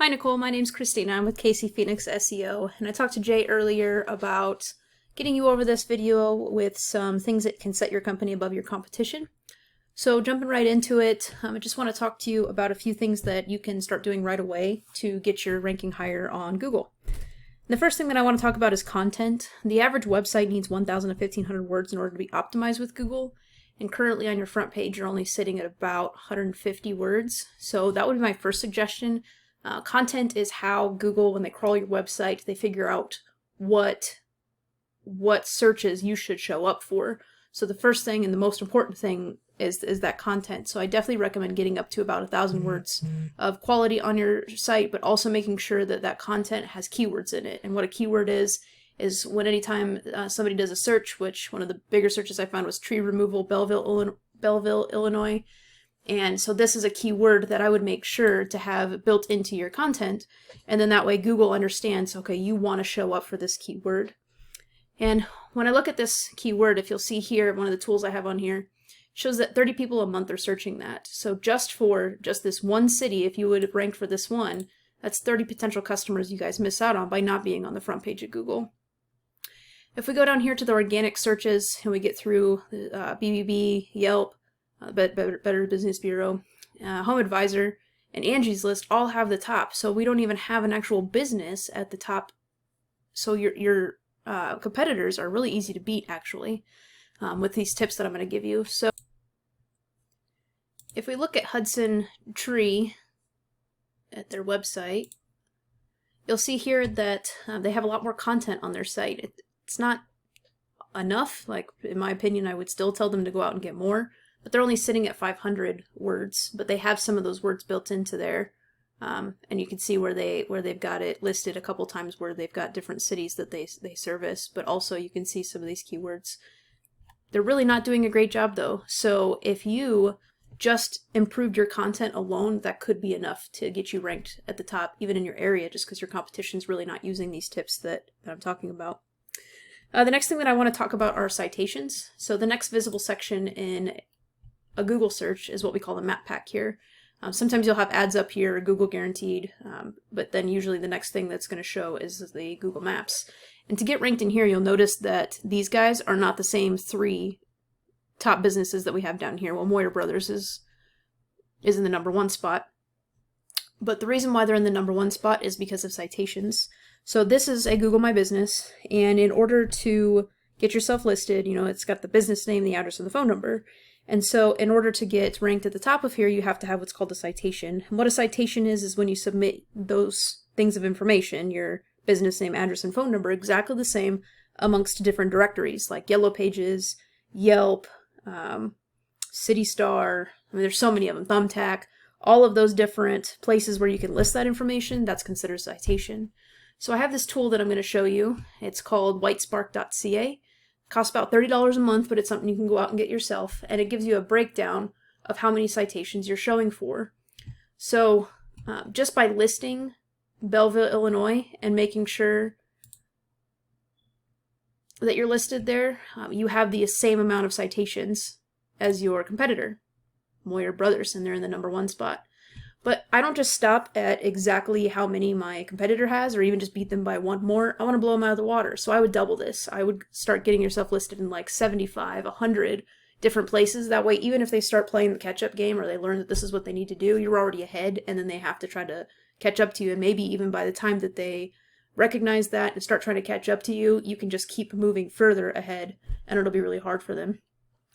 Hi Nicole, my name's Christina. I'm with Casey Phoenix SEO, and I talked to Jay earlier about getting you over this video with some things that can set your company above your competition. So jumping right into it, I just want to talk to you about a few things that you can start doing right away to get your ranking higher on Google. The first thing that I want to talk about is content. The average website needs 1,000 to 1,500 words in order to be optimized with Google. And currently on your front page, you're only sitting at about 150 words. So that would be my first suggestion. Content is how Google, when they crawl your website, they figure out what searches you should show up for. So the first thing and the most important thing is that content. So I definitely recommend getting up to about 1,000 words of quality on your site, but also making sure that that content has keywords in it. And what a keyword is when anytime somebody does a search, which one of the bigger searches I found was tree removal, Belleville, Illinois. And so this is a keyword that I would make sure to have built into your content. And then that way Google understands, okay, you want to show up for this keyword. And when I look at this keyword, if you'll see here, one of the tools I have on here shows that 30 people a month are searching that. So just this one city, if you would have ranked for this one, that's 30 potential customers you guys miss out on by not being on the front page of Google. If we go down here to the organic searches and we get through BBB, Yelp, Better Business Bureau, Home Advisor, and Angie's List all have the top. So we don't even have an actual business at the top. So your competitors are really easy to beat, actually, with these tips that I'm going to give you. So if we look at Hudson Tree at their website, you'll see here that they have a lot more content on their site. It's not enough. Like, in my opinion, I would still tell them to go out and get more. But they're only sitting at 500 words, but they have some of those words built into there. And you can see where they've got it listed a couple times where they've got different cities that they service, but also you can see some of these keywords. They're really not doing a great job though. So if you just improved your content alone, that could be enough to get you ranked at the top, even in your area, just because your competition's really not using these tips that I'm talking about. The next thing that I want to talk about are citations. So the next visible section in a Google search is what we call the map pack here. Sometimes you'll have ads up here, Google guaranteed, but then usually the next thing that's going to show is the Google Maps. And to get ranked in here, you'll notice that these guys are not the same 3 top businesses that we have down here. Well, Moyer Brothers is in the #1 spot. But the reason why they're in the #1 spot is because of citations. So this is a Google My Business, and in order to get yourself listed, it's got the business name, the address, and the phone number. And so in order to get ranked at the top of here, you have to have what's called a citation. And what a citation is when you submit those things of information, your business name, address, and phone number, exactly the same amongst different directories like Yellow Pages, Yelp, City Star. I mean, there's so many of them, Thumbtack, all of those different places where you can list that information, that's considered a citation. So I have this tool that I'm going to show you. It's called whitespark.ca. Costs about $30 a month, but it's something you can go out and get yourself, and it gives you a breakdown of how many citations you're showing for. So just by listing Belleville, Illinois, and making sure that you're listed there, you have the same amount of citations as your competitor, Moyer Brothers, and they're in the #1 spot. But I don't just stop at exactly how many my competitor has, or even just beat them by 1 more. I want to blow them out of the water. So I would double this. I would start getting yourself listed in like 75, 100 different places. That way, even if they start playing the catch-up game or they learn that this is what they need to do, you're already ahead, and then they have to try to catch up to you. And maybe even by the time that they recognize that and start trying to catch up to you, you can just keep moving further ahead, and it'll be really hard for them.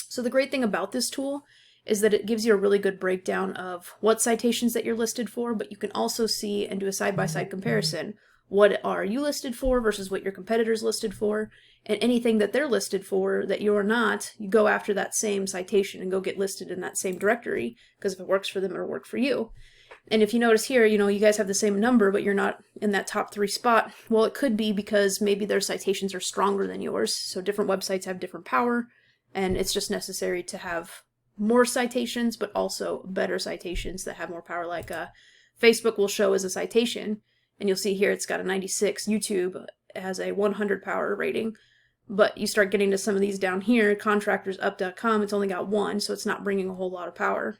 So the great thing about this tool is that it gives you a really good breakdown of what citations that you're listed for, but you can also see and do a side-by-side comparison. What are you listed for versus what your competitor's listed for, and anything that they're listed for that you're not, you go after that same citation and go get listed in that same directory, because if it works for them, it'll work for you. And if you notice here, you guys have the same number, but you're not in that top 3 spot. Well, it could be because maybe their citations are stronger than yours. So different websites have different power, and it's just necessary to have more citations, but also better citations that have more power. Like Facebook will show as a citation, and you'll see here it's got a 96. YouTube has a 100 power rating, but you start getting to some of these down here, contractorsup.com, it's only got 1, so it's not bringing a whole lot of power.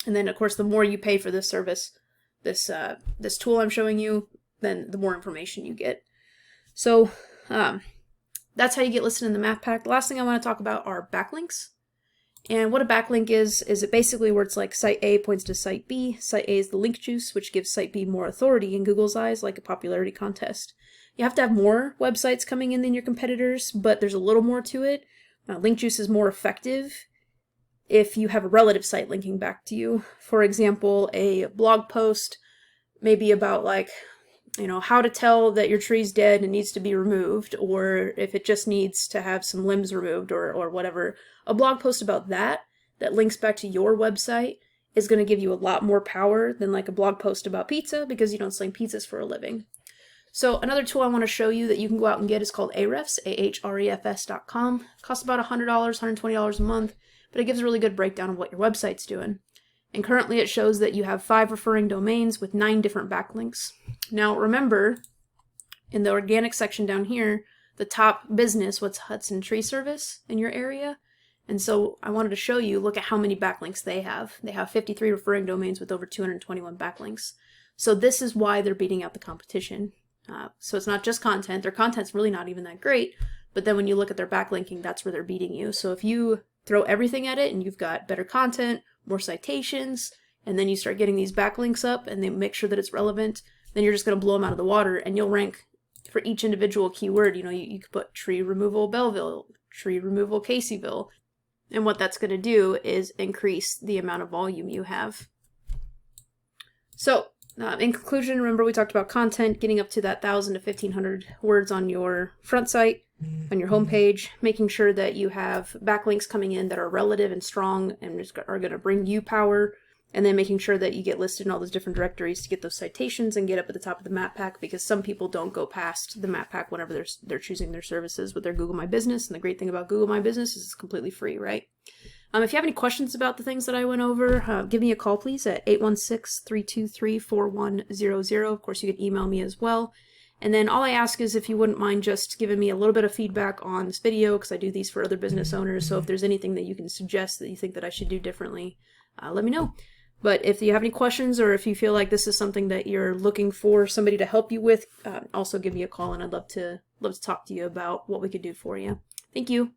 And then, of course, the more you pay for this service, this tool I'm showing you, then the more information you get. So that's how you get listed in the map pack. The last thing I want to talk about are backlinks. And what a backlink is it basically where it's like site A points to site B. Site A is the link juice, which gives site B more authority in Google's eyes, like a popularity contest. You have to have more websites coming in than your competitors, but there's a little more to it. Link juice is more effective if you have a relative site linking back to you. For example, a blog post maybe about like, you know, how to tell that your tree's dead and needs to be removed, or if it just needs to have some limbs removed or whatever. A blog post about that links back to your website is going to give you a lot more power than like a blog post about pizza, because you don't sling pizzas for a living. So another tool I want to show you that you can go out and get is called Ahrefs, ahrefs.com. It costs about $100, $120 a month, but it gives a really good breakdown of what your website's doing. And currently it shows that you have 5 referring domains with 9 different backlinks. Now remember, in the organic section down here, the top business, what's Hudson Tree Service in your area? And so I wanted to show you, look at how many backlinks they have. They have 53 referring domains with over 221 backlinks. So this is why they're beating out the competition. So it's not just content. Their content's really not even that great, but then when you look at their backlinking, that's where they're beating you. So if you throw everything at it and you've got better content, more citations, and then you start getting these backlinks up and they make sure that it's relevant, then you're just going to blow them out of the water, and you'll rank for each individual keyword. You know, you could put tree removal Belleville, tree removal Caseyville, and what that's going to do is increase the amount of volume you have. So in conclusion, remember we talked about content, getting up to that 1,000 to 1,500 words on your front site, on your homepage, making sure that you have backlinks coming in that are relative and strong and are going to bring you power, and then making sure that you get listed in all those different directories to get those citations and get up at the top of the map pack, because some people don't go past the map pack whenever they're choosing their services with their Google My Business. And the great thing about Google My Business is it's completely free, right? If you have any questions about the things that I went over, give me a call, please, at 816-323-4100. Of course, you can email me as well. And then all I ask is if you wouldn't mind just giving me a little bit of feedback on this video, because I do these for other business owners. So if there's anything that you can suggest that you think that I should do differently, let me know. But if you have any questions, or if you feel like this is something that you're looking for somebody to help you with, also give me a call, and I'd love to talk to you about what we could do for you. Thank you.